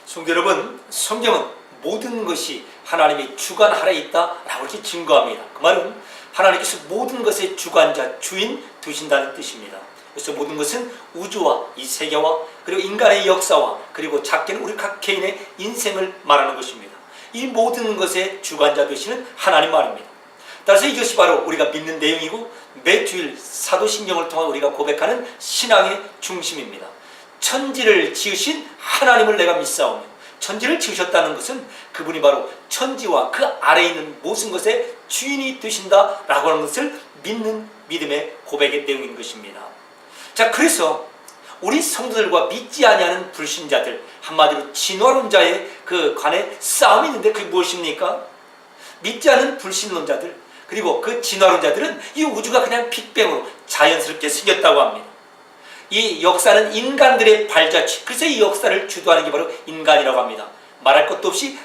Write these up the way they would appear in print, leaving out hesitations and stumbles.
성도 여러분, 성경은 모든 것이 하나님의 주관 아래에 있다라고 이렇게 증거합니다. 그 말은 하나님께서 모든 것의 주관자, 주인 두신다는 뜻입니다. 그래서 모든 것은 우주와 이 세계와 그리고 인간의 역사와 그리고 작게는 우리 각 개인의 인생을 말하는 것입니다. 이 모든 것의 주관자 되시는 하나님 말입니다. 따라서 이것이 바로 우리가 믿는 내용이고 매주일 사도신경을 통해 우리가 고백하는 신앙의 중심입니다. 천지를 지으신 하나님을 내가 믿사오며, 천지를 지으셨다는 것은 그분이 바로 천지와 그 아래에 있는 모든 것의 주인이 되신다라고 하는 것을 믿는 믿음의 고백의 내용인 것입니다. 자, 그래서 우리 성도들과 믿지 아니하는 불신자들, 한마디로 진화론자의 그 간에 싸움이 있는데 그게 무엇입니까? 믿지 않는 불신론자들, 그리고 그 진화론자들은 이 우주가 그냥 빅뱅으로 자연스럽게 생겼다고 합니다. 이 역사는 인간들의 발자취, 그래서 이 역사를 주도하는 게 바로 인간이라고 합니다. 말할 것도 없이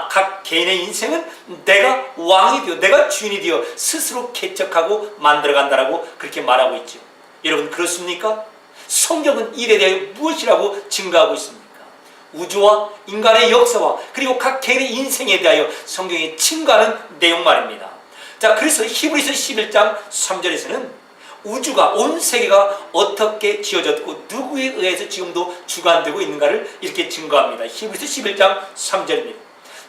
각 개인의 인생은 내가 왕이 되어, 내가 주인이 되어 스스로 개척하고 만들어간다라고 그렇게 말하고 있죠. 여러분, 그렇습니까? 성경은 이에 대해 무엇이라고 증거하고 있습니까? 우주와 인간의 역사와 그리고 각 개인의 인생에 대하여 성경이 증거하는 내용 말입니다. 자, 그래서 히브리서 11장 3절에서는 우주가, 온 세계가 어떻게 지어졌고 누구에 의해서 지금도 주관되고 있는가를 이렇게 증거합니다. 히브리서 11장 3절입니다.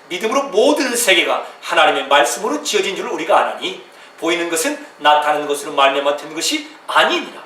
믿음으로 모든 세계가 하나님의 말씀으로 지어진 줄 우리가 아나니 보이는 것은 나타나는 것으로 말미암아 된 것이 아니니라.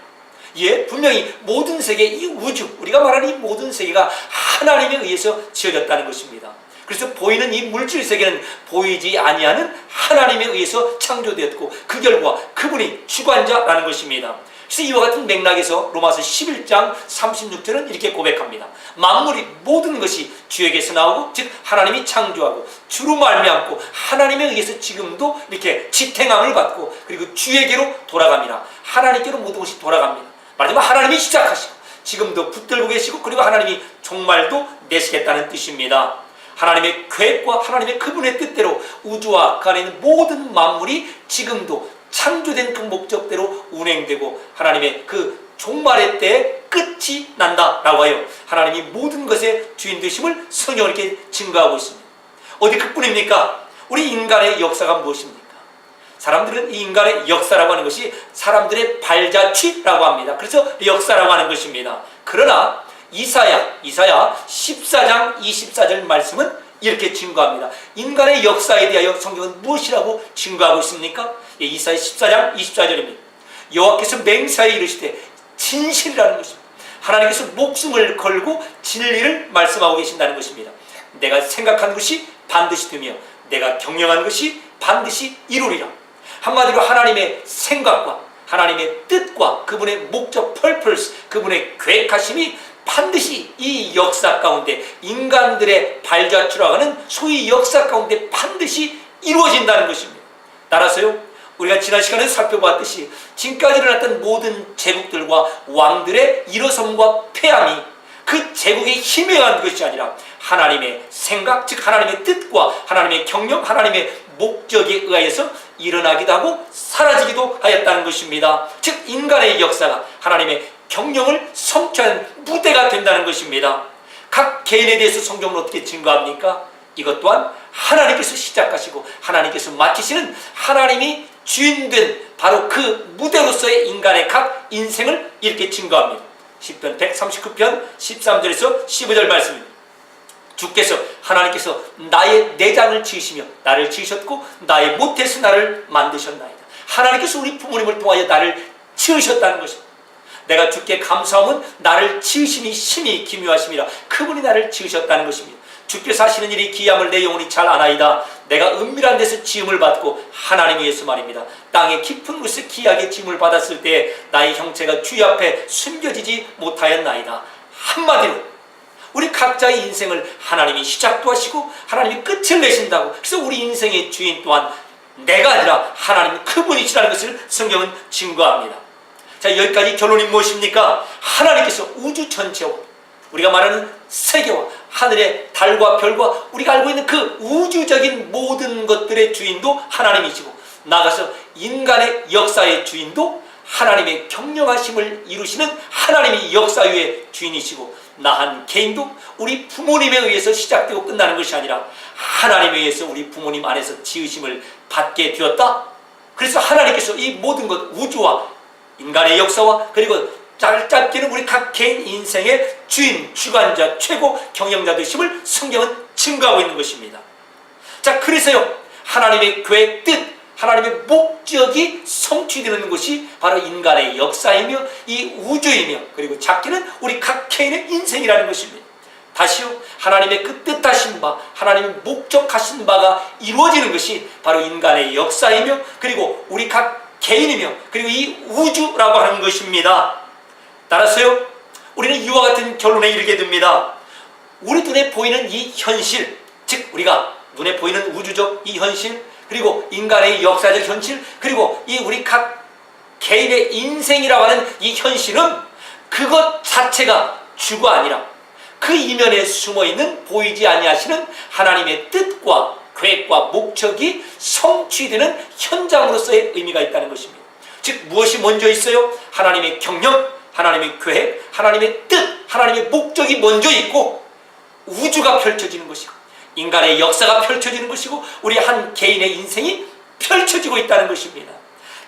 예, 분명히 모든 세계, 이 우주, 우리가 말하는 이 모든 세계가 하나님에 의해서 지어졌다는 것입니다. 그래서 보이는 이 물질 세계는 보이지 아니하는 하나님에 의해서 창조되었고 그 결과 그분이 주관자라는 것입니다. 그래서 이와 같은 맥락에서 로마서 11장 36절은 이렇게 고백합니다. 만물이 모든 것이 주에게서 나오고 즉 하나님이 창조하고 주로 말미암고 하나님에 의해서 지금도 이렇게 지탱함을 받고 그리고 주에게로 돌아갑니다. 하나님께로 모든 것이 돌아갑니다. 말하자면 하나님이 시작하시고 지금도 붙들고 계시고 그리고 하나님이 종말도 내시겠다는 뜻입니다. 하나님의 계획과 하나님의 그분의 뜻대로 우주와 그 안에 있는 모든 만물이 지금도 창조된 그 목적대로 운행되고 하나님의 그 종말의 때에 끝이 난다라고 하여 하나님이 모든 것의 주인 되심을 성경을 이렇게 증거하고 있습니다. 어디 그뿐입니까? 우리 인간의 역사가 무엇입니까? 사람들은 이 인간의 역사라고 하는 것이 사람들의 발자취라고 합니다. 그래서 역사라고 하는 것입니다. 그러나 이사야 14장 24절 말씀은 이렇게 증거합니다. 인간의 역사에 대하여 성경은 무엇이라고 증거하고 있습니까? 예, 이사야 14장 24절입니다. 여호와께서 맹세하여 이르시되 진실이라는 것입니다. 하나님께서 목숨을 걸고 진리를 말씀하고 계신다는 것입니다. 내가 생각한 것이 반드시 되며 내가 경영한 것이 반드시 이루리라. 한마디로 하나님의 생각과 하나님의 뜻과 그분의 목적, purpose, 그분의 계획하심이 반드시 이 역사 가운데 인간들의 발자취라고 하는 소위 역사 가운데 반드시 이루어진다는 것입니다. 따라서요, 우리가 지난 시간에 살펴봤듯이 지금까지 일어났던 모든 제국들과 왕들의 일어섬과 패함이 그 제국의 힘에 의한 것이 아니라 하나님의 생각, 즉 하나님의 뜻과 하나님의 경영, 하나님의 목적에 의하여서 일어나기도 하고 사라지기도 하였다는 것입니다. 즉 인간의 역사가 하나님의 경영을 성취하는 무대가 된다는 것입니다. 각 개인에 대해서 성경은 어떻게 증거합니까? 이것 또한 하나님께서 시작하시고 하나님께서 마치시는 하나님이 주인된 바로 그 무대로서의 인간의 각 인생을 이렇게 증거합니다. 시편 139편 13절에서 15절 말씀입니다. 주께서 하나님께서 나의 내장을 지으시며 나를 지으셨고 나의 모태에서 나를 만드셨나이다. 하나님께서 우리 부모님을 통하여 나를 지으셨다는 것입니다. 내가 주께 감사함은 나를 지으심이 심히 기묘하심이라. 그분이 나를 지으셨다는 것입니다. 주께서 하시는 일이 기함을 내 영혼이 잘 아나이다. 내가 은밀한 데서 지음을 받고 하나님 위해서 말입니다. 땅의 깊은 곳에서 기하게 지음을 받았을 때 나의 형체가 주의 앞에 숨겨지지 못하였나이다. 한마디로 우리 각자의 인생을 하나님이 시작도 하시고 하나님이 끝을 내신다고. 그래서 우리 인생의 주인 또한 내가 아니라 하나님 그분이시라는 것을 성경은 증거합니다. 자, 여기까지 결론이 무엇입니까? 하나님께서 우주 전체와 우리가 말하는 세계와 하늘의 달과 별과 우리가 알고 있는 그 우주적인 모든 것들의 주인도 하나님이시고 나아가서 인간의 역사의 주인도 하나님의 경영하심을 이루시는 하나님이 역사의 주인이시고, 나 한 개인도 우리 부모님에 의해서 시작되고 끝나는 것이 아니라 하나님에 의해서 우리 부모님 안에서 지으심을 받게 되었다. 그래서 하나님께서 이 모든 것, 우주와 인간의 역사와 그리고 짧게는 우리 각 개인 인생의 주인, 주관자, 최고 경영자 되심을 성경은 증거하고 있는 것입니다. 자, 그래서요, 하나님의 계획, 뜻, 하나님의 목적이 성취되는 것이 바로 인간의 역사이며 이 우주이며, 그리고 작게는 우리 각 개인의 인생이라는 것입니다. 다시요, 하나님의 그 뜻하신 바, 하나님의 목적하신 바가 이루어지는 것이 바로 인간의 역사이며, 그리고 우리 각 개인이며, 그리고 이 우주라고 하는 것입니다. 따라서요, 우리는 이와 같은 결론에 이르게 됩니다. 우리 눈에 보이는 이 현실, 즉 우리가 눈에 보이는 우주적 이 현실, 그리고 인간의 역사적 현실, 그리고 이 우리 각 개인의 인생이라고 하는 이 현실은 그것 자체가 주가 아니라 그 이면에 숨어있는 보이지 아니하시는 하나님의 뜻과 계획과 목적이 성취되는 현장으로서의 의미가 있다는 것입니다. 즉 무엇이 먼저 있어요? 하나님의 경영, 하나님의 계획, 하나님의 뜻, 하나님의 목적이 먼저 있고 우주가 펼쳐지는 것이고 인간의 역사가 펼쳐지는 것이고 우리 한 개인의 인생이 펼쳐지고 있다는 것입니다.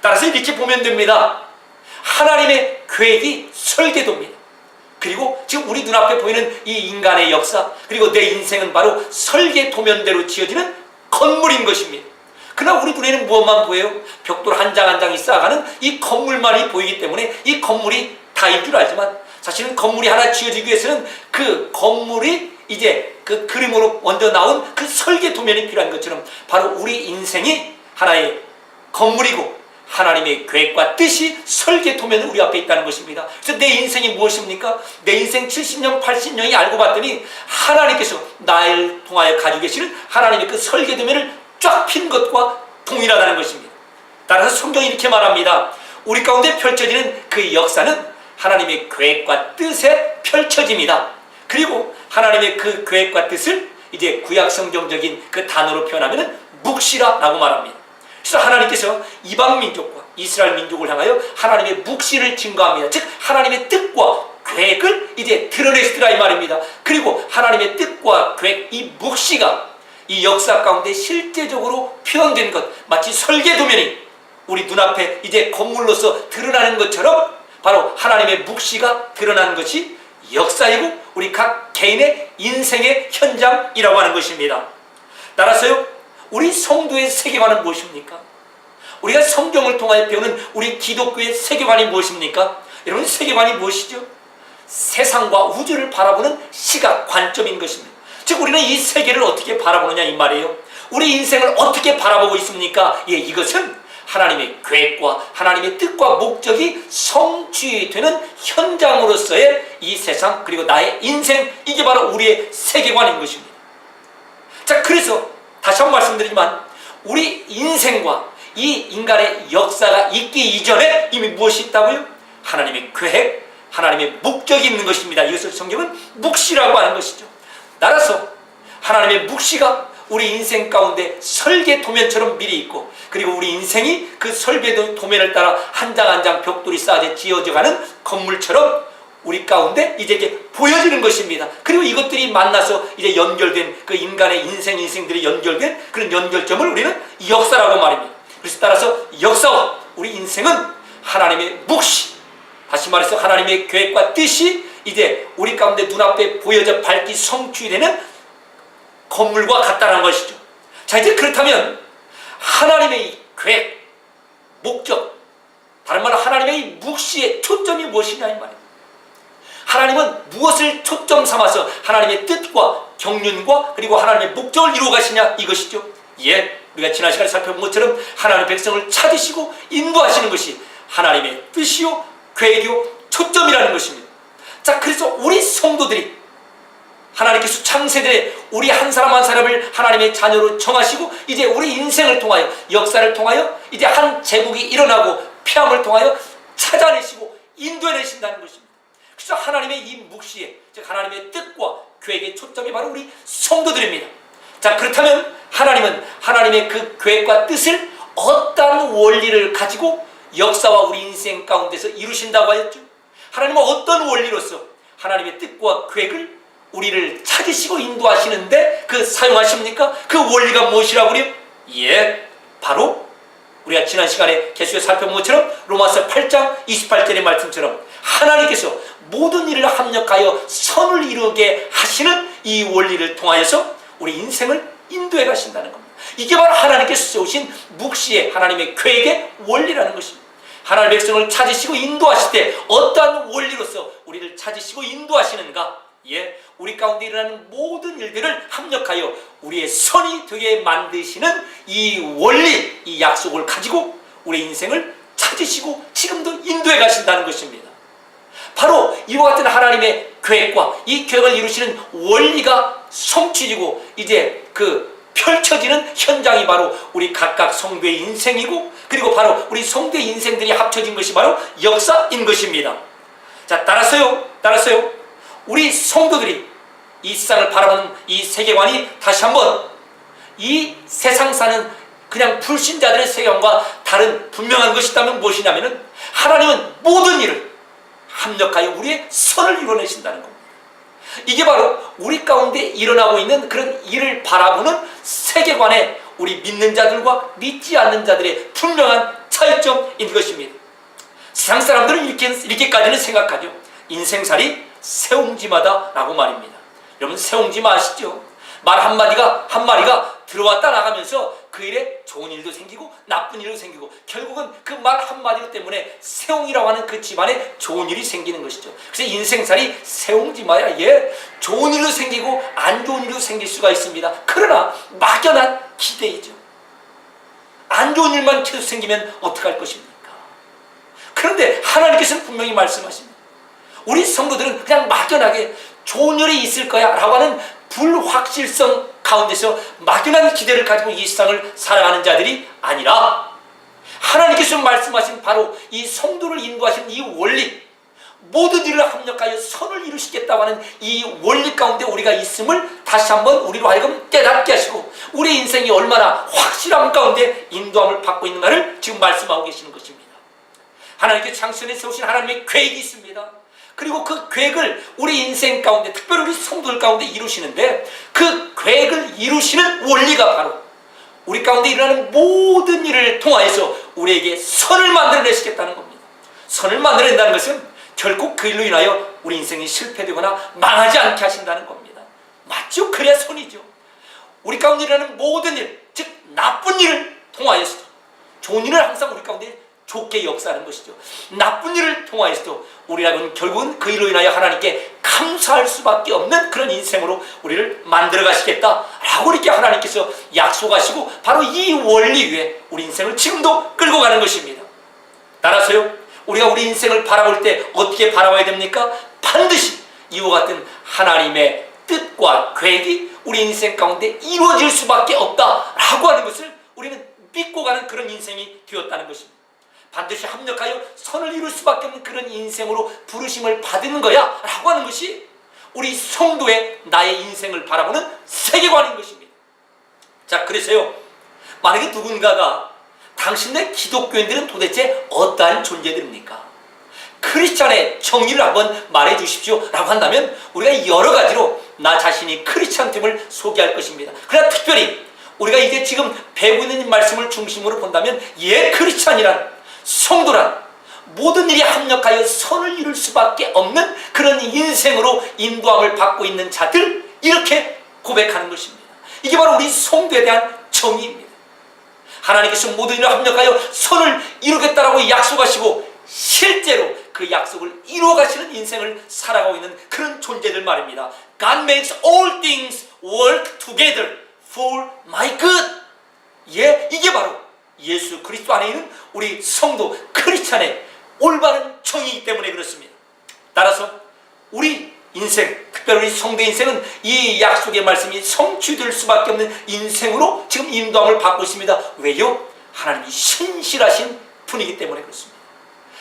따라서 이렇게 보면 됩니다. 하나님의 계획이 설계도입니다. 그리고 지금 우리 눈앞에 보이는 이 인간의 역사, 그리고 내 인생은 바로 설계도면대로 지어지는 건물인 것입니다. 그러나 우리 눈에는 무엇만 보여요? 벽돌 한 장 한 장이 쌓아가는 이 건물만이 보이기 때문에 이 건물이 다인 줄 알지만, 사실은 건물이 하나 지어지기 위해서는 그 건물이 이제 그 그림으로 먼저 나온 그 설계도면이 필요한 것처럼 바로 우리 인생이 하나의 건물이고 하나님의 계획과 뜻이 설계도면 우리 앞에 있다는 것입니다. 그래서 내 인생이 무엇입니까? 내 인생 70년, 80년이 알고 봤더니 하나님께서 나를 통하여 가지고 계시는 하나님의 그 설계도면을 쫙 핀 것과 동일하다는 것입니다. 따라서 성경이 이렇게 말합니다. 우리 가운데 펼쳐지는 그 역사는 하나님의 계획과 뜻에 펼쳐집니다. 그리고 하나님의 그 계획과 뜻을 이제 구약 성경적인 그 단어로 표현하면 묵시라라고 말합니다. 그래서 하나님께서 이방 민족과 이스라엘 민족을 향하여 하나님의 묵시를 증거합니다. 즉 하나님의 뜻과 계획을 이제 드러내시더라 이 말입니다. 그리고 하나님의 뜻과 계획, 이 묵시가 이 역사 가운데 실제적으로 표현된 것, 마치 설계도면이 우리 눈앞에 이제 건물로서 드러나는 것처럼 바로 하나님의 묵시가 드러나는 것이 역사이고 우리 각 개인의 인생의 현장이라고 하는 것입니다. 따라서요, 우리 성도의 세계관은 무엇입니까? 우리가 성경을 통하여 배우는 우리 기독교의 세계관이 무엇입니까? 여러분, 세계관이 무엇이죠? 세상과 우주를 바라보는 시각, 관점인 것입니다. 즉 우리는 이 세계를 어떻게 바라보느냐 이 말이에요. 우리 인생을 어떻게 바라보고 있습니까? 예, 이것은 하나님의 계획과 하나님의 뜻과 목적이 성취되는 현장으로서의 이 세상, 그리고 나의 인생, 이게 바로 우리의 세계관인 것입니다. 자, 그래서 다시 한번 말씀드리지만 우리 인생과 이 인간의 역사가 있기 이전에 이미 무엇이 있다고요? 하나님의 계획, 하나님의 목적이 있는 것입니다. 이것을 성경은 묵시라고 하는 것이죠. 따라서 하나님의 묵시가 우리 인생 가운데 설계도면처럼 미리 있고, 그리고 우리 인생이 그 설계도면을 따라 한 장 한 장 벽돌이 쌓아져 지어져가는 건물처럼 우리 가운데 이제 이렇게 보여지는 것입니다. 그리고 이것들이 만나서 이제 연결된 그 인간의 인생들이 연결된 그런 연결점을 우리는 역사라고 말입니다. 그래서 따라서 역사와 우리 인생은 하나님의 묵시, 다시 말해서 하나님의 계획과 뜻이 이제 우리 가운데 눈앞에 보여져 밝히 성취되는 건물과 같다는 것이죠. 자, 이제 그렇다면 하나님의 계획, 목적, 다른 말로 하나님의 이 묵시의 초점이 무엇이냐 이 말이에요. 하나님은 무엇을 초점 삼아서 하나님의 뜻과 경륜과 그리고 하나님의 목적을 이루어 가시냐 이것이죠. 예, 우리가 지난 시간에 살펴본 것처럼 하나님의 백성을 찾으시고 인도하시는 것이 하나님의 뜻이요, 계획이요, 초점이라는 것입니다. 자, 그래서 우리 성도들이 하나님께서 창세전에 우리 한 사람 한 사람을 하나님의 자녀로 정하시고 이제 우리 인생을 통하여, 역사를 통하여 이제 한 제국이 일어나고 폐암을 통하여 찾아내시고 인도해내신다는 것입니다. 그래서 하나님의 이 묵시에, 즉 하나님의 뜻과 계획의 초점이 바로 우리 성도들입니다. 자, 그렇다면 하나님은 하나님의 그 계획과 뜻을 어떠한 원리를 가지고 역사와 우리 인생 가운데서 이루신다고 하였죠. 하나님은 어떤 원리로서 하나님의 뜻과 계획을 우리를 찾으시고 인도하시는데 그 사용하십니까? 그 원리가 무엇이라고 그래요? 예, 바로 우리가 지난 시간에 계속해서 살펴본 것처럼 로마서 8장 28절의 말씀처럼 하나님께서 모든 일을 합력하여 선을 이루게 하시는 이 원리를 통하여서 우리 인생을 인도해 가신다는 겁니다. 이게 바로 하나님께서 세우신 묵시의 하나님의 계획의 원리라는 것입니다. 하나님의 백성을 찾으시고 인도하실 때 어떠한 원리로서 우리를 찾으시고 인도하시는가? 예, 우리 가운데 일어나는 모든 일들을 합력하여 우리의 선이 되게 만드시는 이 원리, 이 약속을 가지고 우리 인생을 찾으시고 지금도 인도해 가신다는 것입니다. 바로 이와 같은 하나님의 계획과 이 계획을 이루시는 원리가 성취지고 이제 그 펼쳐지는 현장이 바로 우리 각각 성도의 인생이고, 그리고 바로 우리 성도의 인생들이 합쳐진 것이 바로 역사인 것입니다. 자, 따라서요 우리 성도들이 이 세상을 바라보는 이 세계관이 다시 한번 이 세상 사는 그냥 불신자들의 세계관과 다른 분명한 것이 있다면 무엇이냐면은 하나님은 모든 일을 합력하여 우리의 선을 이뤄내신다는 겁니다. 이게 바로 우리 가운데 일어나고 있는 그런 일을 바라보는 세계관에 우리 믿는 자들과 믿지 않는 자들의 분명한 차이점인 것입니다. 세상 사람들은 이렇게까지는 생각하죠. 인생살이 새옹지마다 라고 말입니다. 여러분, 새옹지마 아시죠? 말 한마리가 들어왔다 나가면서 그 일에 좋은 일도 생기고 나쁜 일도 생기고 결국은 그 말 한마디 때문에 새옹이라고 하는 그 집안에 좋은 일이 생기는 것이죠. 그래서 인생살이 새옹지마야. 예, 좋은 일도 생기고 안 좋은 일도 생길 수가 있습니다. 그러나 막연한 기대이죠. 안 좋은 일만 계속 생기면 어떡할 것입니까? 그런데 하나님께서는 분명히 말씀하십니다. 우리 성도들은 그냥 막연하게 좋은 일이 있을 거야 라고 하는 불확실성 가운데서 막연한 기대를 가지고 이 세상을 살아가는 자들이 아니라 하나님께서 말씀하신 바로 이 성도를 인도하신 이 원리, 모든 일을 합력하여 선을 이루시겠다고 하는 이 원리 가운데 우리가 있음을 다시 한번 우리로 하여금 깨닫게 하시고 우리 인생이 얼마나 확실함 가운데 인도함을 받고 있는가를 지금 말씀하고 계시는 것입니다. 하나님께 창세전에 세우신 하나님의 계획이 있습니다. 그리고 그 계획을 우리 인생 가운데, 특별히 우리 성도들 가운데 이루시는데 그 계획을 이루시는 원리가 바로 우리 가운데 일어나는 모든 일을 통하여서 우리에게 선을 만들어내시겠다는 겁니다. 선을 만들어낸다는 것은 결국 그 일로 인하여 우리 인생이 실패되거나 망하지 않게 하신다는 겁니다. 맞죠? 그래야 선이죠. 우리 가운데 일어나는 모든 일, 즉 나쁜 일을 통하여서도, 좋은 일을 항상 우리 가운데 좋게 역사하는 것이죠. 나쁜 일을 통하여서도 우리라고는 결국은 그 일로 인하여 하나님께 감사할 수밖에 없는 그런 인생으로 우리를 만들어 가시겠다라고 이렇게 하나님께서 약속하시고 바로 이 원리 위에 우리 인생을 지금도 끌고 가는 것입니다. 따라서요, 우리가 우리 인생을 바라볼 때 어떻게 바라봐야 됩니까? 반드시 이와 같은 하나님의 뜻과 계획이 우리 인생 가운데 이루어질 수밖에 없다라고 하는 것을 우리는 믿고 가는 그런 인생이 되었다는 것입니다. 반드시 합력하여 선을 이룰 수밖에 없는 그런 인생으로 부르심을 받은 거야 라고 하는 것이 우리 성도의 나의 인생을 바라보는 세계관인 것입니다. 자, 그래서요, 만약에 누군가가 당신네 기독교인들은 도대체 어떠한 존재들입니까? 크리스찬의 정의를 한번 말해 주십시오 라고 한다면 우리가 여러 가지로 나 자신이 크리스찬됨을 소개할 것입니다. 그러나 특별히 우리가 이제 지금 배우고 있는 말씀을 중심으로 본다면 크리스찬이란, 성도란 모든 일이 합력하여 선을 이룰 수밖에 없는 그런 인생으로 인도함을 받고 있는 자들, 이렇게 고백하는 것입니다. 이게 바로 우리 성도에 대한 정의입니다. 하나님께서 모든 일을 합력하여 선을 이루겠다라고 약속하시고 실제로 그 약속을 이루어 가시는 인생을 살아가고 있는 그런 존재들 말입니다. God makes all things work together for my good. 예, 이게 바로 예수 그리스도 안에 있는 우리 성도 크리스찬의 올바른 정의이기 때문에 그렇습니다. 따라서 우리 인생, 특별히 우리 성도의 인생은 이 약속의 말씀이 성취될 수밖에 없는 인생으로 지금 인도함을 받고 있습니다. 왜요? 하나님이 신실하신 분이기 때문에 그렇습니다.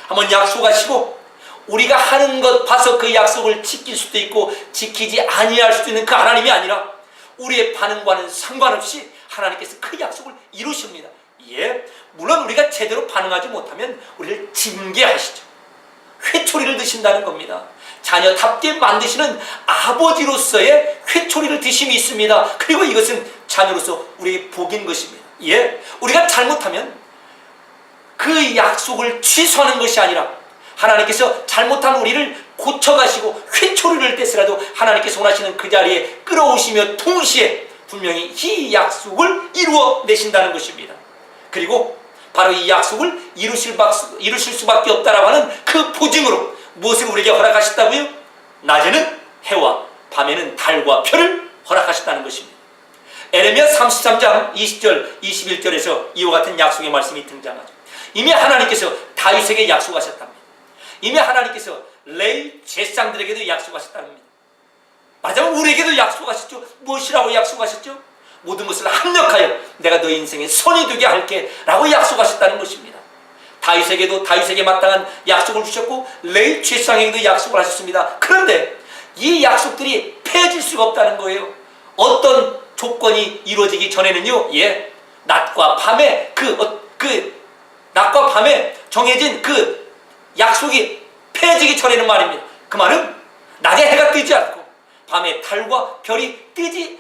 한번 약속하시고 우리가 하는 것 봐서 그 약속을 지킬 수도 있고 지키지 아니할 수도 있는 그 하나님이 아니라 우리의 반응과는 상관없이 하나님께서 그 약속을 이루십니다. 예, 물론 우리가 제대로 반응하지 못하면 우리를 징계하시죠. 회초리를 드신다는 겁니다. 자녀답게 만드시는 아버지로서의 회초리를 드심이 있습니다. 그리고 이것은 자녀로서 우리의 복인 것입니다. 예, 우리가 잘못하면 그 약속을 취소하는 것이 아니라 하나님께서 잘못한 우리를 고쳐가시고 회초리를 떼서라도 하나님께서 원하시는 그 자리에 끌어오시며 동시에 분명히 이 약속을 이루어 내신다는 것입니다. 그리고 바로 이 약속을 이루실 수밖에 없다라고 하는 그 보증으로 무엇을 우리에게 허락하셨다고요? 낮에는 해와 밤에는 달과 별을 허락하셨다는 것입니다. 에레미야 33장 20절 21절에서 이와 같은 약속의 말씀이 등장하죠. 이미 하나님께서 다윗에게 약속하셨답니다. 이미 하나님께서 레위 제사장들에게도 약속하셨답니다. 말하자면 우리에게도 약속하셨죠. 무엇이라고 약속하셨죠? 모든 것을 합력하여 내가 너희 인생에 선이 되게 할게 라고 약속하셨다는 것입니다. 다윗에게 마땅한 약속을 주셨고 레위 제사장에게도 약속을 하셨습니다. 그런데 이 약속들이 폐해질 수가 없다는 거예요. 어떤 조건이 이루어지기 전에는요, 예, 낮과 밤에 낮과 밤에 정해진 그 약속이 폐해지기 전에는 말입니다. 그 말은 낮에 해가 뜨지 않고 밤에 달과 별이 뜨지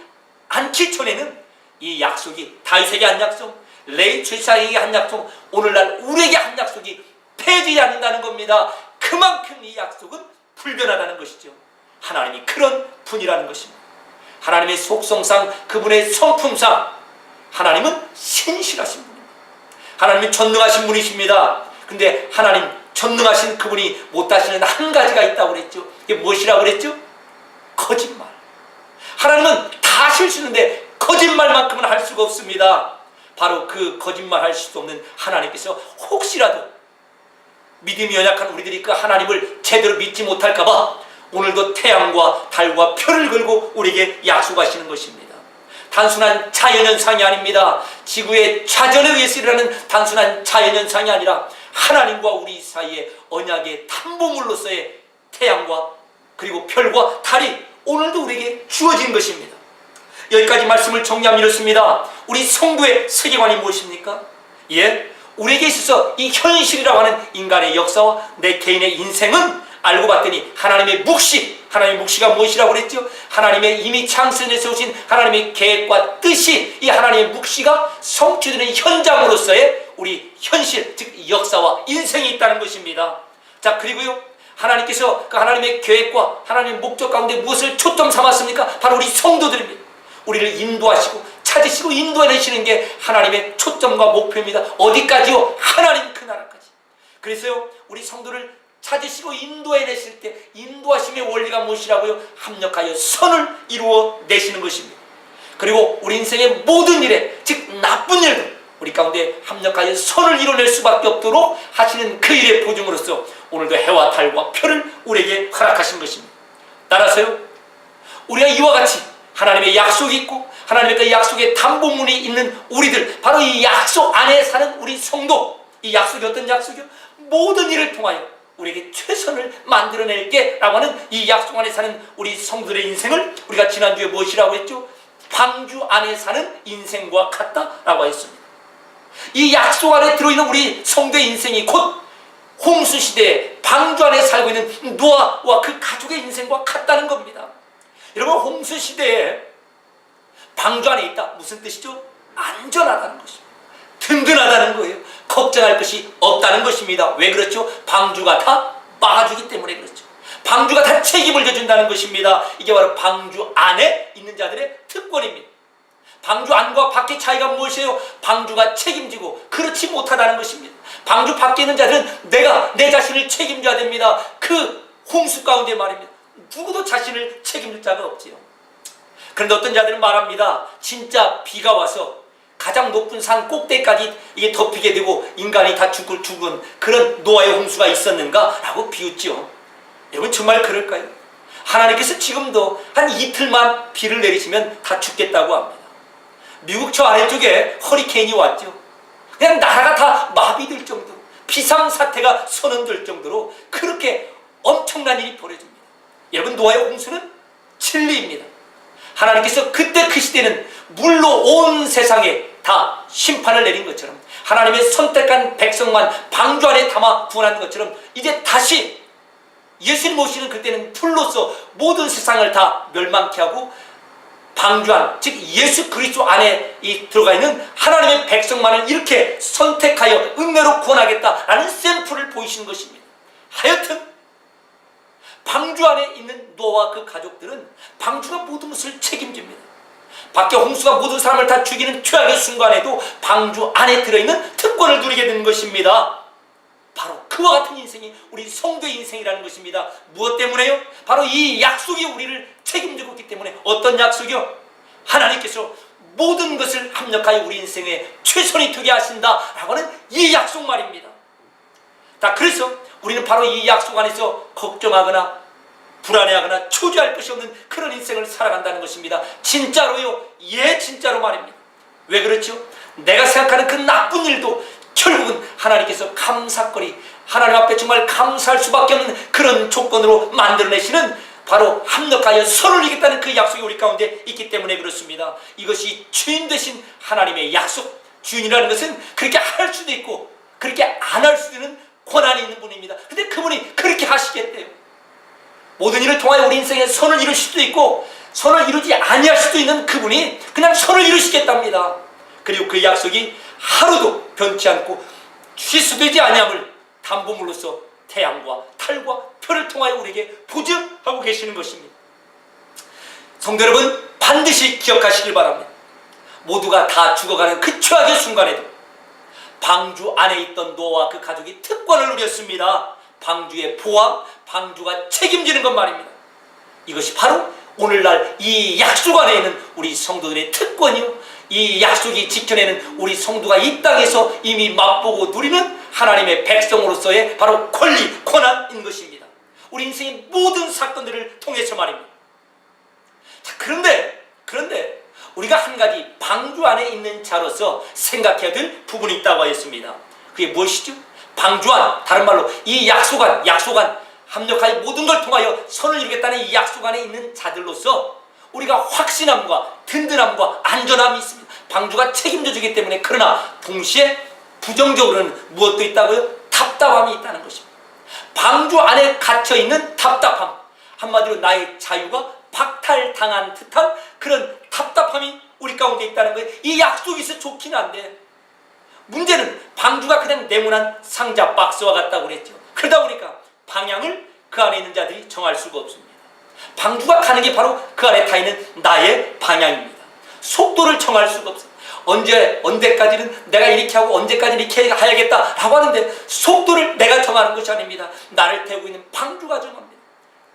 않기 전에는 이 약속이 다윗에게 한 약속, 레위 제사장에게 한 약속, 오늘날 우리에게 한 약속이 폐해지지 않는다는 겁니다. 그만큼 이 약속은 불변하다는 것이죠. 하나님이 그런 분이라는 것입니다. 하나님의 속성상, 그분의 성품상 하나님은 신실하신 분입니다. 하나님은 전능하신 분이십니다. 근데 하나님 전능하신 그분이 못하시는 한 가지가 있다고 그랬죠. 이게 무엇이라고 그랬죠? 거짓말. 하나님은 다 하실 수 있는데 거짓말만큼은 할 수가 없습니다. 바로 그 거짓말 할 수 없는 하나님께서 혹시라도 믿음이 연약한 우리들이 그 하나님을 제대로 믿지 못할까봐 오늘도 태양과 달과 별을 걸고 우리에게 약속하시는 것입니다. 단순한 자연현상이 아닙니다. 지구의 좌전에 의해서 일어나는 단순한 자연현상이 아니라 하나님과 우리 사이의 언약의 담보물로서의 태양과 그리고 별과 달이 오늘도 우리에게 주어진 것입니다. 여기까지 말씀을 정리하면 이렇습니다. 우리 성도의 세계관이 무엇입니까? 예, 우리에게 있어서 이 현실이라고 하는 인간의 역사와 내 개인의 인생은 알고 봤더니 하나님의 묵시가 무엇이라고 그랬죠? 하나님의 이미 창세전에 세우신 하나님의 계획과 뜻이 이 하나님의 묵시가 성취되는 현장으로서의 우리 현실, 즉 역사와 인생이 있다는 것입니다. 자, 그리고요, 하나님께서 그 하나님의 계획과 하나님의 목적 가운데 무엇을 초점 삼았습니까? 바로 우리 성도들입니다. 우리를 인도하시고 찾으시고 인도해내시는 게 하나님의 초점과 목표입니다. 어디까지요? 하나님 그 나라까지. 그래서요, 우리 성도를 찾으시고 인도해내실 때 인도하심의 원리가 무엇이라고요? 합력하여 선을 이루어 내시는 것입니다. 그리고 우리 인생의 모든 일에, 즉 나쁜 일들 우리 가운데 합력하여 선을 이뤄낼 수밖에 없도록 하시는 그 일의 보증으로서 오늘도 해와 달과 별을 우리에게 허락하신 것입니다. 따라서요, 우리가 이와 같이 하나님의 약속이 있고 하나님의 그 약속의 담보문이 있는 우리들, 바로 이 약속 안에 사는 우리 성도, 이 약속이 어떤 약속이요? 모든 일을 통하여 우리에게 최선을 만들어낼게 라고 하는 이 약속 안에 사는 우리 성도들의 인생을 우리가 지난주에 무엇이라고 했죠? 방주 안에 사는 인생과 같다라고 했습니다. 이 약속 안에 들어있는 우리 성도의 인생이 곧 홍수시대에 방주 안에 살고 있는 노아와 그 가족의 인생과 같다는 겁니다. 여러분, 홍수시대에 방주 안에 있다. 무슨 뜻이죠? 안전하다는 것입니다. 든든하다는 거예요. 걱정할 것이 없다는 것입니다. 왜 그렇죠? 방주가 다 막아주기 때문에 그렇죠. 방주가 다 책임을 져준다는 것입니다. 이게 바로 방주 안에 있는 자들의 특권입니다. 방주 안과 밖의 차이가 무엇이에요? 방주가 책임지고 그렇지 못하다는 것입니다. 방주 밖에 있는 자들은 내가 내 자신을 책임져야 됩니다. 그 홍수 가운데 말입니다. 누구도 자신을 책임질 자가 없지요. 그런데 어떤 자들은 말합니다. 진짜 비가 와서 가장 높은 산 꼭대기까지 이게 덮이게 되고 인간이 다 죽은 그런 노아의 홍수가 있었는가? 라고 비웃죠. 여러분, 정말 그럴까요? 하나님께서 지금도 한 이틀만 비를 내리시면 다 죽겠다고 합니다. 미국 저 아래쪽에 허리케인이 왔죠. 그냥 나라가 다 마비될 정도로, 비상사태가 선언될 정도로 그렇게 엄청난 일이 벌어집니다. 여러분, 노아의 홍수는 진리입니다. 하나님께서 그때 그 시대는 물로 온 세상에 다 다 심판을 내린 것처럼, 하나님의 선택한 백성만 방주 안에 담아 구원하는 것처럼, 이제 다시 예수님 오시는 그때는 불로서 모든 세상을 다 멸망케 하고 방주 안, 즉 예수 그리스도 안에 들어가 있는 하나님의 백성만을 이렇게 선택하여 은혜로 구원하겠다라는 샘플을 보이시는 것입니다. 하여튼 방주 안에 있는 노아와 그 가족들은 방주가 모든 것을 책임집니다. 밖에 홍수가 모든 사람을 다 죽이는 최악의 순간에도 방주 안에 들어있는 특권을 누리게 되는 것입니다. 바로 그와 같은 인생이 우리 성도의 인생이라는 것입니다. 무엇 때문에요? 바로 이 약속이 우리를 책임지고 있기 때문에. 어떤 약속이요? 하나님께서 모든 것을 합력하여 우리 인생에 최선이 되게 하신다라고 하는 이 약속 말입니다. 자, 그래서 우리는 바로 이 약속 안에서 걱정하거나 불안해하거나 초조할 것이 없는 그런 인생을 살아간다는 것입니다. 진짜로요? 예, 진짜로 말입니다. 왜 그렇죠? 내가 생각하는 그 나쁜 일도 결국은 하나님께서 감사거리, 하나님 앞에 정말 감사할 수밖에 없는 그런 조건으로 만들어내시는, 바로 합력하여 선을 이기겠다는 그 약속이 우리 가운데 있기 때문에 그렇습니다. 이것이 주인 되신 하나님의 약속. 주인이라는 것은 그렇게 할 수도 있고 그렇게 안 할 수도 있는 권한이 있는 분입니다. 근데 그분이 그렇게 하시겠대요. 모든 일을 통하여 우리 인생에 선을 이루실 수도 있고 선을 이루지 아니할 수도 있는 그분이 그냥 선을 이루시겠답니다. 그리고 그 약속이 하루도 변치 않고 취소되지 아니함을 담보물로써 태양과 달과 별을 통하여 우리에게 보증하고 계시는 것입니다. 성도 여러분, 반드시 기억하시길 바랍니다. 모두가 다 죽어가는 그 최악의 순간에도 방주 안에 있던 노아와 그 가족이 특권을 누렸습니다. 방주의 보암, 방주가 책임지는 것 말입니다. 이것이 바로 오늘날 이 약속 안에 있는 우리 성도들의 특권이요, 이 약속이 지켜내는 우리 성도가 이 땅에서 이미 맛보고 누리는 하나님의 백성으로서의 바로 권리, 권한인 것입니다. 우리 인생의 모든 사건들을 통해서 말입니다. 자, 그런데 우리가 한 가지 방주 안에 있는 자로서 생각해야 될 부분이 있다고 하였습니다. 그게 무엇이죠? 방주 안, 다른 말로 이 약속 안, 합력하여 모든 걸 통하여 선을 이루겠다는 이 약속 안에 있는 자들로서 우리가 확신함과 든든함과 안전함이 있습니다. 방주가 책임져 주기 때문에. 그러나 동시에 부정적으로는 무엇도 있다고요? 답답함이 있다는 것입니다. 방주 안에 갇혀있는 답답함, 한마디로 나의 자유가 박탈당한 듯한 그런 답답함이 우리 가운데 있다는 거예요. 이 약속이 있어 좋긴 한데 문제는 방주가 그냥 네모난 상자 박스와 같다고 그랬죠. 그러다 보니까 방향을 그 안에 있는 자들이 정할 수가 없습니다. 방주가 가는 게 바로 그 안에 타 있는 나의 방향입니다. 속도를 정할 수가 없어요. 언제까지는 내가 이렇게 하고 언제까지는 이렇게 가야겠다라고 하는데 속도를 내가 정하는 것이 아닙니다. 나를 태우고 있는 방주가 정합니다.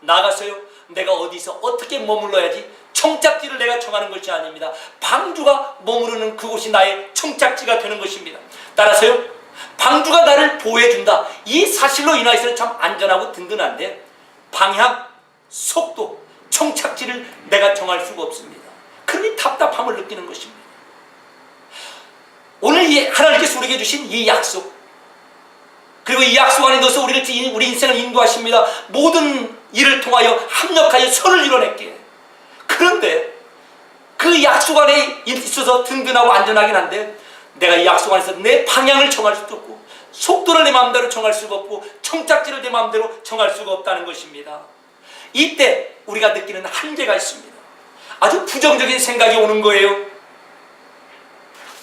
나가서요, 내가 어디서 어떻게 머물러야지 청착지를 내가 정하는 것이 아닙니다. 방주가 머무르는 그곳이 나의 청착지가 되는 것입니다. 따라서요, 방주가 나를 보호해준다, 이 사실로 인하여서는 참 안전하고 든든한데 방향, 속도, 청착지를 내가 정할 수가 없습니다. 그러니 답답함을 느끼는 것입니다. 오늘 이 하나님께서 우리에게 주신 이 약속, 그리고 이 약속 안에 넣어서 우리 인생을 인도하십니다. 모든 일을 통하여 합력하여 선을 이뤄냈기에. 그런데 그 약속 안에 있어서 든든하고 안전하긴 한데 내가 이 약속 안에서 내 방향을 정할 수도 없고 속도를 내 마음대로 정할 수가 없고 청착지를 내 마음대로 정할 수가 없다는 것입니다. 이때 우리가 느끼는 한계가 있습니다. 아주 부정적인 생각이 오는 거예요.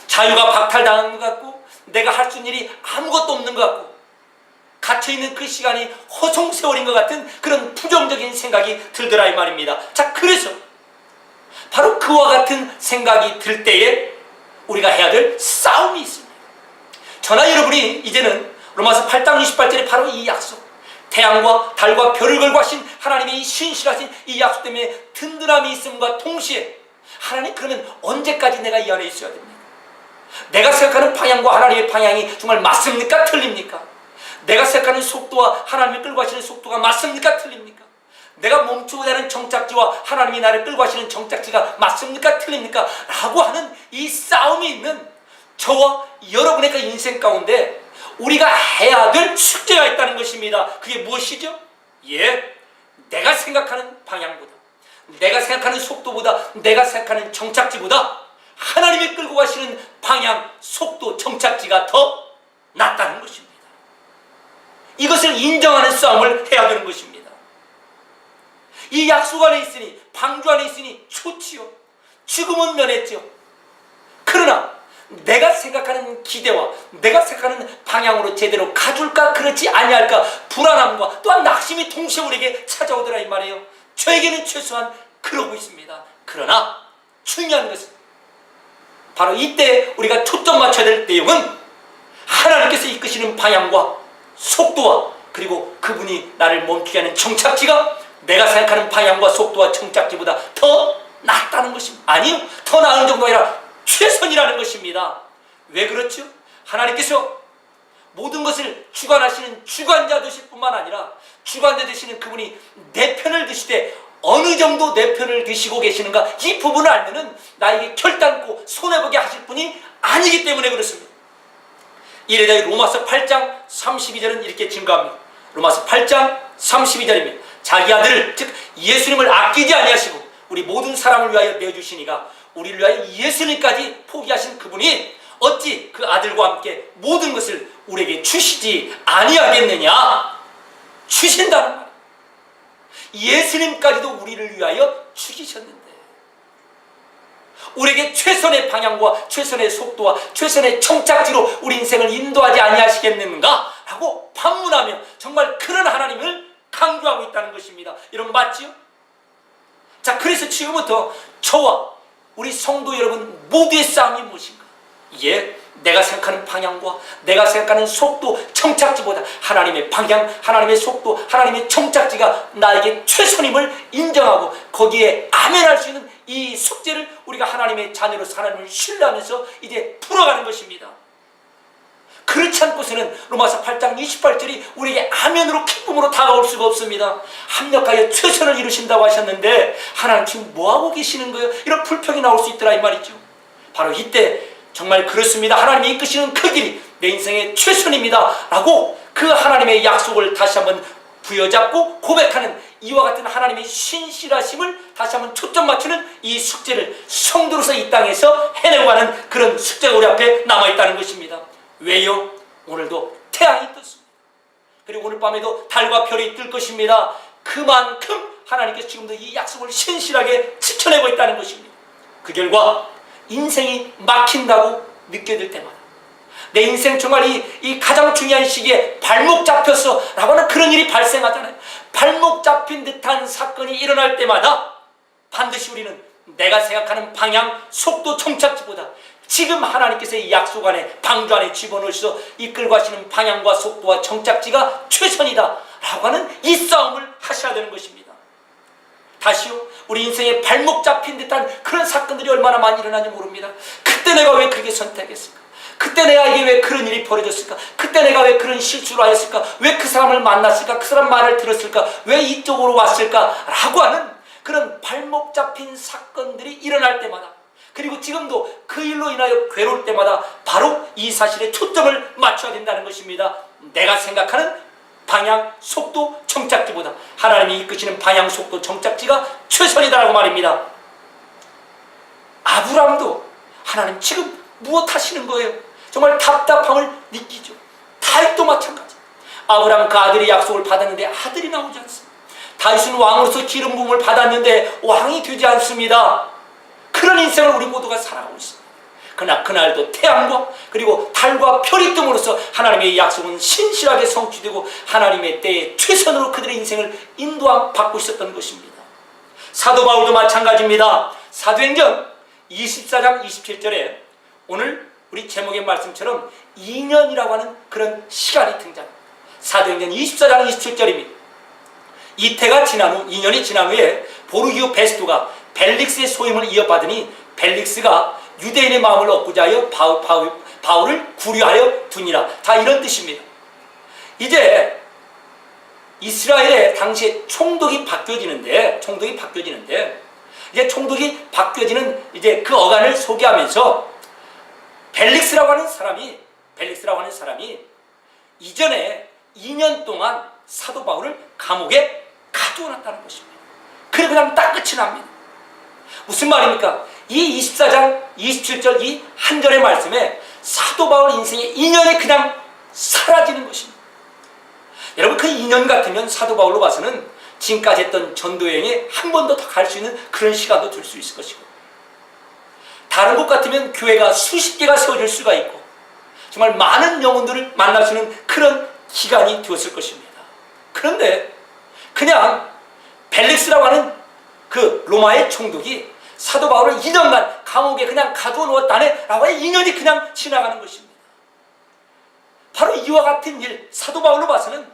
자유가 박탈당한 것 같고 내가 할 수 있는 일이 아무것도 없는 것 같고 갇혀있는 그 시간이 허송세월인 것 같은 그런 부정적인 생각이 들더라 이 말입니다. 자, 그래서 바로 그와 같은 생각이 들 때에 우리가 해야 될 싸움이 있습니다. 저나 여러분이 이제는 로마서 8장 28절에 바로 이 약속, 태양과 달과 별을 걸고 하신 하나님의 이 신실하신 이 약속 때문에 든든함이 있음과 동시에 하나님, 그러면 언제까지 내가 이 안에 있어야 됩니까? 내가 생각하는 방향과 하나님의 방향이 정말 맞습니까? 틀립니까? 내가 생각하는 속도와 하나님이 끌고 가시는 속도가 맞습니까? 틀립니까? 내가 멈추고자 하는 정착지와 하나님이 나를 끌고 가시는 정착지가 맞습니까? 틀립니까? 라고 하는 이 싸움이 있는 저와 여러분의 그 인생 가운데 우리가 해야 될 숙제가 있다는 것입니다. 그게 무엇이죠? 예, 내가 생각하는 방향보다, 내가 생각하는 속도보다, 내가 생각하는 정착지보다 하나님이 끌고 가시는 방향, 속도, 정착지가 더 낫다는 것입니다. 이것을 인정하는 싸움을 해야 되는 것입니다. 이 약속 안에 있으니, 방주 안에 있으니 좋지요. 죽음은 면했죠. 그러나 내가 생각하는 기대와 내가 생각하는 방향으로 제대로 가줄까 그렇지 아니할까 불안함과 또한 낙심이 동시에 우리에게 찾아오더라 이 말이에요. 저에게는 최소한 그러고 있습니다. 그러나 중요한 것은 바로 이때 우리가 초점 맞춰야 될 내용은 하나님께서 이끄시는 방향과 속도와 그리고 그분이 나를 멈추게 하는 정착지가 내가 생각하는 방향과 속도와 정착지보다 더 낫다는 것입니다. 아니요, 더 나은 정도가 아니라 최선이라는 것입니다. 왜 그렇죠? 하나님께서 모든 것을 주관하시는 주관자 되실 뿐만 아니라 주관자 되시는 그분이 내 편을 드시되 어느 정도 내 편을 드시고 계시는가 이 부분을 알면은 나에게 결단코 손해보게 하실 분이 아니기 때문에 그렇습니다. 이래 대해 로마서 8장 32절은 이렇게 증거합니다. 로마서 8장 32절입니다. 자기 아들을 즉 예수님을 아끼지 아니하시고 우리 모든 사람을 위하여 내어주시니가 우리를 위하여 예수님까지 포기하신 그분이 어찌 그 아들과 함께 모든 것을 우리에게 주시지 아니하겠느냐? 주신다는 말. 예수님까지도 우리를 위하여 죽이셨는데 우리에게 최선의 방향과 최선의 속도와 최선의 정착지로 우리 인생을 인도하지 아니하시겠는가? 라고 반문하며 정말 그런 하나님을 강조하고 있다는 것입니다. 여러분 맞지요? 자, 그래서 지금부터 저와 우리 성도 여러분 모두의 싸움이 무엇인가? 예, 내가 생각하는 방향과 내가 생각하는 속도, 정착지보다 하나님의 방향, 하나님의 속도, 하나님의 정착지가 나에게 최선임을 인정하고 거기에 아멘할 수 있는 이 숙제를 우리가 하나님의 자녀로서 하나님을 신뢰하면서 이제 풀어가는 것입니다. 그렇지 않고서는 로마서 8장 28절이 우리에게 아멘으로 기쁨으로 다가올 수가 없습니다. 합력하여 최선을 이루신다고 하셨는데 하나님 지금 뭐하고 계시는 거예요? 이런 불평이 나올 수 있더라 이 말이죠. 바로 이때 정말 그렇습니다. 하나님이 이끄시는 그 길이 내 인생의 최선입니다 라고 그 하나님의 약속을 다시 한번 부여잡고 고백하는 이와 같은 하나님의 신실하심을 다시 한번 초점 맞추는 이 숙제를 성도로서 이 땅에서 해내고 가는 그런 숙제가 우리 앞에 남아있다는 것입니다. 왜요? 오늘도 태양이 떴습니다. 그리고 오늘 밤에도 달과 별이 뜰 것입니다. 그만큼 하나님께서 지금도 이 약속을 신실하게 지켜내고 있다는 것입니다. 그 결과 인생이 막힌다고 느껴질 때마다 내 인생 정말 이 가장 중요한 시기에 발목 잡혔어 라고 하는 그런 일이 발생하잖아요. 발목 잡힌 듯한 사건이 일어날 때마다 반드시 우리는 내가 생각하는 방향, 속도, 정착지보다 지금 하나님께서 이 약속 안에 방주 안에 집어넣으셔서 이끌고 가시는 방향과 속도와 정착지가 최선이다 라고 하는 이 싸움을 하셔야 되는 것입니다. 다시요, 우리 인생에 발목 잡힌 듯한 그런 사건들이 얼마나 많이 일어나는지 모릅니다. 그때 내가 왜 그렇게 선택했을까? 그때 내가 왜 그런 일이 벌어졌을까? 그때 내가 왜 그런 실수를 하였을까? 왜 그 사람을 만났을까? 그 사람 말을 들었을까? 왜 이쪽으로 왔을까? 라고 하는 그런 발목 잡힌 사건들이 일어날 때마다 그리고 지금도 그 일로 인하여 괴로울 때마다 바로 이 사실에 초점을 맞춰야 된다는 것입니다. 내가 생각하는 방향, 속도, 정착지보다 하나님이 이끄시는 방향, 속도, 정착지가 최선이다라고 말입니다. 아브라함도 하나님 지금 무엇 하시는 거예요? 정말 답답함을 느끼죠. 다윗도 마찬가지. 아브라함은 그 아들의 약속을 받았는데 아들이 나오지 않습니다. 다윗은 왕으로서 기름 부음을 받았는데 왕이 되지 않습니다. 그런 인생을 우리 모두가 살아가고 있습니다. 그러나 그날도 태양과 그리고 달과 별이 뜸으로써 하나님의 약속은 신실하게 성취되고 하나님의 때에 최선으로 그들의 인생을 인도함 받고 있었던 것입니다. 사도 바울도 마찬가지입니다. 사도행전 24장 27절에 오늘 우리 제목의 말씀처럼 2년이라고 하는 그런 시간이 등장합니다. 사도행전 24장 27절입니다. 이태가 지난 후 2년이 지난 후에 보르기오 베스토가 벨릭스의 소임을 이어받으니 벨릭스가 유대인의 마음을 얻고자 하여 바울을 구류하여 두니라. 다 이런 뜻입니다. 이제 이스라엘의 당시에 총독이 바뀌어지는데 이제 총독이 바뀌어지는 이제 그 어간을 소개하면서 벨릭스라고 하는 사람이 이전에 2년 동안 사도 바울을 감옥에 가두어 놨다는 것입니다. 그래 그냥 딱 끝이 납니다. 무슨 말입니까? 이 24장 27절 이 한 절의 말씀에 사도 바울 인생의 인연이 그냥 사라지는 것입니다. 여러분, 그 인연 같으면 사도 바울로 봐서는 지금까지 했던 전도 여행에 한 번 더 갈 수 있는 그런 시간도 들 수 있을 것이고, 다른 곳 같으면 교회가 수십 개가 세워질 수가 있고 정말 많은 영혼들을 만날 수 있는 그런 기간이 되었을 것입니다. 그런데 그냥 벨릭스라고 하는 그 로마의 총독이 사도 바울을 2년간 감옥에 그냥 가두어 놓았다네 라고 하는 인연이 그냥 지나가는 것입니다. 바로 이와 같은 일, 사도 바울로 봐서는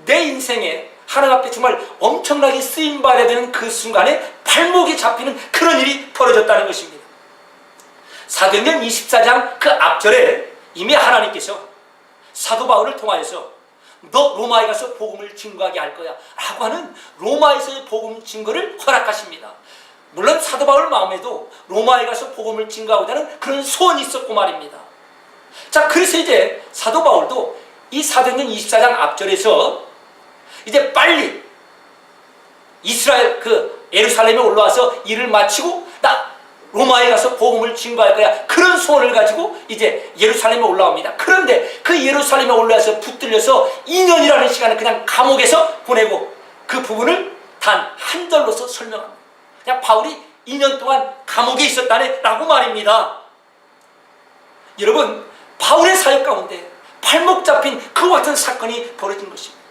내 인생에 하나님 앞에 정말 엄청나게 쓰임받아야 되는 그 순간에 발목이 잡히는 그런 일이 벌어졌다는 것입니다. 사도행전 24장 그 앞절에 이미 하나님께서 사도 바울을 통하여서 너 로마에 가서 복음을 증거하게 할 거야 라고 하는 로마에서의 복음 증거를 허락하십니다. 물론 사도 바울 마음에도 로마에 가서 복음을 증거하고자 하는 그런 소원이 있었고 말입니다. 자, 그래서 이제 사도 바울도 이 사도행전 24장 앞절에서 이제 빨리 이스라엘 그 예루살렘에 올라와서 일을 마치고 나 로마에 가서 복음을 증거할 거야, 그런 소원을 가지고 이제 예루살렘에 올라옵니다. 그런데 그 예루살렘에 올라와서 붙들려서 2년이라는 시간을 그냥 감옥에서 보내고 그 부분을 단 한 절로서 설명합니다. 그냥 바울이 2년 동안 감옥에 있었다네 라고 말입니다. 여러분, 바울의 사역 가운데 발목 잡힌 그와 같은 사건이 벌어진 것입니다.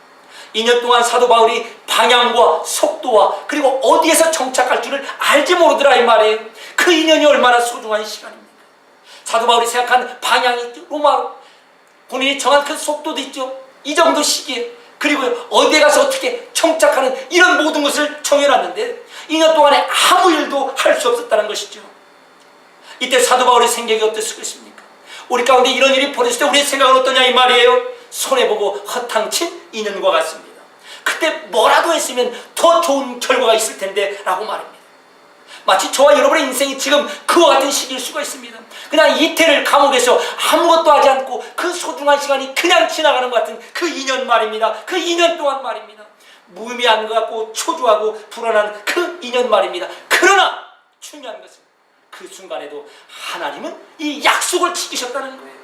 2년 동안 사도 바울이 방향과 속도와 그리고 어디에서 정착할 줄을 알지 모르더라 이 말이에요. 그 2년이 얼마나 소중한 시간입니까? 사도 바울이 생각한 방향이 있죠. 로마로 본인이 정한 그 속도도 있죠. 이 정도 시기에 그리고 어디에 가서 어떻게 정착하는 이런 모든 것을 정해놨는데 2년 동안에 아무 일도 할 수 없었다는 것이죠. 이때 사도 바울의 생각이 어땠을 것입니까? 우리 가운데 이런 일이 벌어졌을 때 우리의 생각은 어떠냐 이 말이에요. 손해보고 허탕친 2년과 같습니다. 그때 뭐라도 했으면 더 좋은 결과가 있을 텐데 라고 말합니다. 마치 저와 여러분의 인생이 지금 그와 같은 시기일 수가 있습니다. 그냥 이태를 감옥에서 아무것도 하지 않고 그 소중한 시간이 그냥 지나가는 것 같은 그 2년 말입니다. 그 2년 동안 말입니다. 무의미한 것 같고 초조하고 불안한 그 2년 말입니다. 그러나 중요한 것은 그 순간에도 하나님은 이 약속을 지키셨다는 거예요.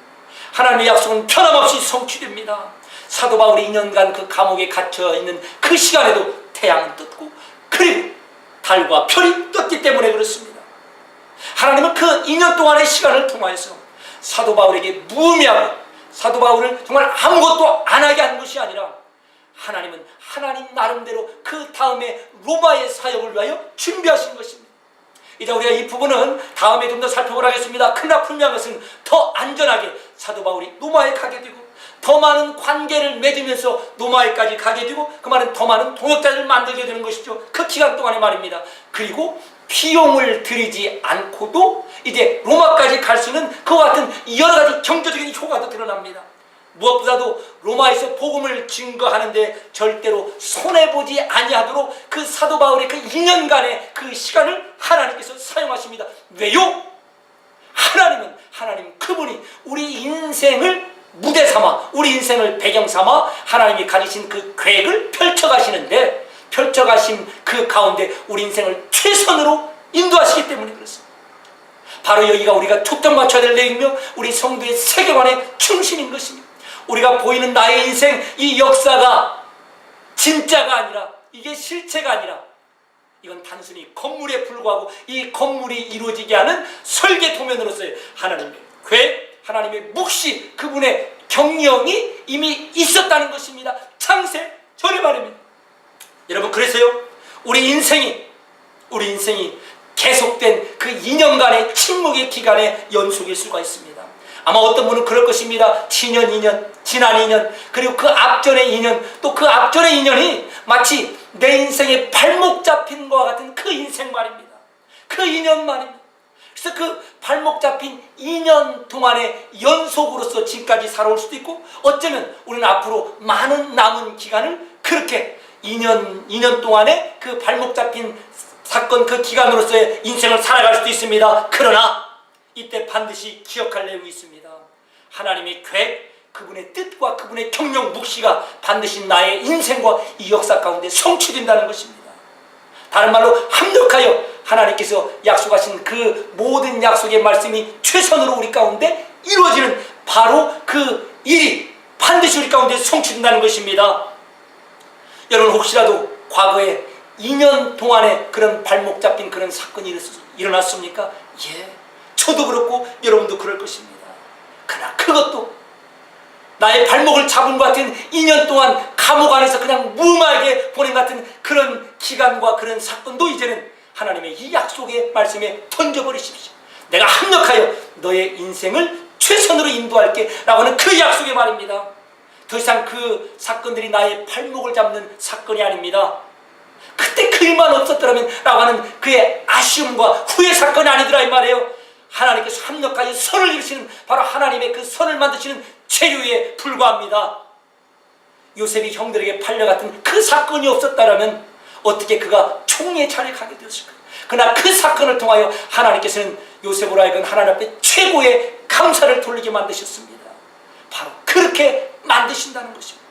하나님의 약속은 변함없이 성취됩니다. 사도 바울이 2년간 그 감옥에 갇혀있는 그 시간에도 태양은 떴고 그리고 달과 별이 떴기 때문에 그렇습니다. 하나님은 그 2년 동안의 시간을 통하여서 사도 바울에게 무의미하고 사도 바울을 정말 아무것도 안 하게 한 것이 아니라 하나님은 하나님 나름대로 그 다음에 로마의 사역을 위하여 준비하신 것입니다. 이제 우리가 이 부분은 다음에 좀 더 살펴보라 하겠습니다. 그러나 분명한 것은 더 안전하게 사도 바울이 로마에 가게 되고 더 많은 관계를 맺으면서 로마에까지 가게 되고 그 말은 더 많은 동역자를 만들게 되는 것이죠. 그 기간 동안에 말입니다. 그리고 비용을 들이지 않고도 이제 로마까지 갈 수 있는 그와 같은 여러 가지 경제적인 효과도 드러납니다. 무엇보다도 로마에서 복음을 증거하는데 절대로 손해보지 아니하도록 그 사도 바울의 그 2년간의 그 시간을 하나님께서 사용하십니다. 왜요? 하나님 그분이 우리 인생을 무대 삼아 우리 인생을 배경 삼아 하나님이 가지신 그 계획을 펼쳐가시는데 펼쳐가신 그 가운데 우리 인생을 최선으로 인도하시기 때문에 그렇습니다. 바로 여기가 우리가 초점 맞춰야 될 내용이며 우리 성도의 세계관의 중심인 것입니다. 우리가 보이는 나의 인생, 이 역사가 진짜가 아니라 이게 실체가 아니라 이건 단순히 건물에 불과하고 이 건물이 이루어지게 하는 설계 도면으로서의 하나님의 계획, 하나님의 묵시, 그분의 경영이 이미 있었다는 것입니다. 창세 전에 말입니다. 여러분, 그래서요 우리 인생이 계속된 그 2년간의 침묵의 기간의 연속일 수가 있습니다. 아마 어떤 분은 그럴 것입니다. 지난 2년, 그리고 그 앞전의 2년, 또 그 앞전의 2년이 마치 내 인생의 발목 잡힌 것과 같은 그 인생 말입니다. 그 2년 말입니다. 그래서 그 발목 잡힌 2년 동안의 연속으로서 지금까지 살아올 수도 있고 어쩌면 우리는 앞으로 많은 남은 기간을 그렇게 2년 동안의 그 발목 잡힌 사건 그 기간으로서의 인생을 살아갈 수도 있습니다. 그러나 이때 반드시 기억할 내용이 있습니다. 하나님의 계획, 그분의 뜻과 그분의 경영 묵시가 반드시 나의 인생과 이 역사 가운데 성취된다는 것입니다. 다른 말로 합력하여 하나님께서 약속하신 그 모든 약속의 말씀이 최선으로 우리 가운데 이루어지는 바로 그 일이 반드시 우리 가운데 성취된다는 것입니다. 여러분 혹시라도 과거에 2년 동안에 그런 발목 잡힌 그런 사건이 일어났습니까? 예, 저도 그렇고 여러분도 그럴 것입니다. 그러나 그것도 나의 발목을 잡은 것 같은 2년 동안 감옥 안에서 그냥 무마하게 보낸 같은 그런 기간과 그런 사건도 이제는 하나님의 이 약속의 말씀에 던져버리십시오. 내가 합력하여 너의 인생을 최선으로 인도할게 라고 하는 그 약속의 말입니다. 더 이상 그 사건들이 나의 발목을 잡는 사건이 아닙니다. 그때 그 일만 없었더라면 라고 하는 그의 아쉬움과 후회 사건이 아니더라 이 말이에요. 하나님께서 합력하여 선을 이루시는 바로 하나님의 그 선을 만드시는 재료에 불과합니다. 요셉이 형들에게 팔려갔던 그 사건이 없었다면 어떻게 그가 총리의 자리에 가게 되었을까? 그러나 그 사건을 통하여 하나님께서는 요셉으로 하여금 하나님 앞에 최고의 감사를 돌리게 만드셨습니다. 바로 그렇게 만드신다는 것입니다.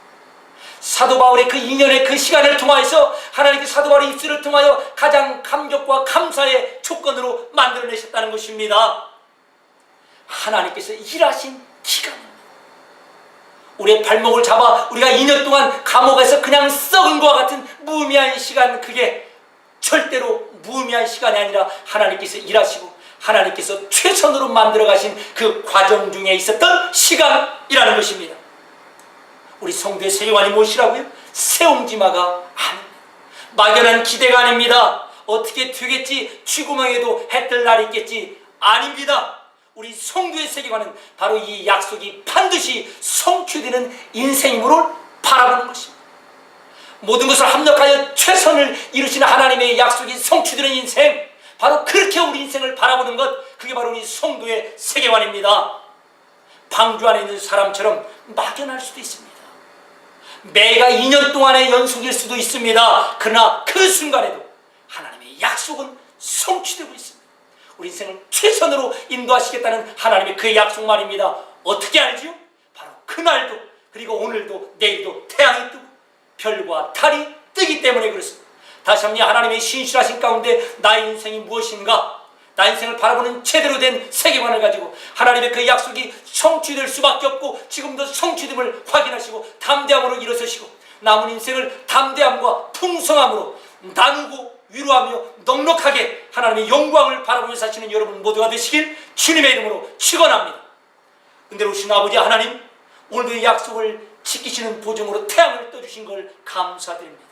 사도 바울의 그 2년의 그 시간을 통하여서 하나님께 사도 바울의 입술을 통하여 가장 감격과 감사의 조건으로 만들어내셨다는 것입니다. 하나님께서 일하신 기간입니다. 우리의 발목을 잡아 우리가 2년 동안 감옥에서 그냥 썩은 것과 같은 무의미한 시간, 그게 절대로 무의미한 시간이 아니라 하나님께서 일하시고 하나님께서 최선으로 만들어 가신 그 과정 중에 있었던 시간이라는 것입니다. 우리 성도의 세계관이 무엇이라고요? 새옹지마가 아닙니다. 막연한 기대가 아닙니다. 어떻게 되겠지, 쥐구멍에도 해 뜰 날이 있겠지, 아닙니다. 우리 성도의 세계관은 바로 이 약속이 반드시 성취되는 인생임으로 바라보는 것입니다. 모든 것을 합력하여 최선을 이루시는 하나님의 약속이 성취되는 인생, 바로 그렇게 우리 인생을 바라보는 것, 그게 바로 우리 성도의 세계관입니다. 방주 안에 있는 사람처럼 막연할 수도 있습니다. 매가 2년 동안의 연속일 수도 있습니다. 그러나 그 순간에도 하나님의 약속은 성취되고 있습니다. 우리 인생을 최선으로 인도하시겠다는 하나님의 그 약속 말입니다. 어떻게 알지요? 바로 그날도, 그리고 오늘도, 내일도 태양이 뜨고 별과 달이 뜨기 때문에 그렇습니다. 다시 한번 하나님의 신실하신 가운데 나의 인생이 무엇인가, 나의 인생을 바라보는 제대로 된 세계관을 가지고 하나님의 그 약속이 성취될 수밖에 없고 지금도 성취됨을 확인하시고 담대함으로 일어서시고 남은 인생을 담대함과 풍성함으로 나누고 위로하며 넉넉하게 하나님의 영광을 바라보며 사시는 여러분 모두가 되시길 주님의 이름으로 축원합니다. 은혜로우신 아버지 하나님, 오늘도 이 약속을 지키시는 보증으로 태양을 떠주신 걸 감사드립니다.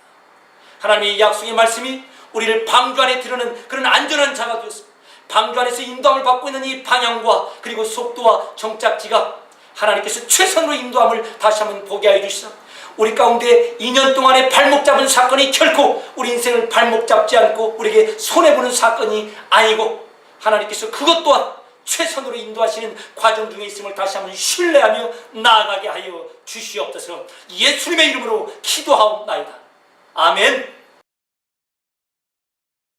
하나님의 약속의 말씀이 우리를 방주 안에 들어는 그런 안전한 자가 되었습니다. 방주 안에서 인도함을 받고 있는 이 방향과 그리고 속도와 정착지가 하나님께서 최선으로 인도함을 다시 한번 보게 하여 주시사 우리 가운데 2년 동안의 발목 잡은 사건이 결코 우리 인생을 발목 잡지 않고 우리에게 손해보는 사건이 아니고 하나님께서 그것 또한 최선으로 인도하시는 과정 중에 있음을 다시 한번 신뢰하며 나아가게 하여 주시옵소서. 예수님의 이름으로 기도하옵나이다. 아멘.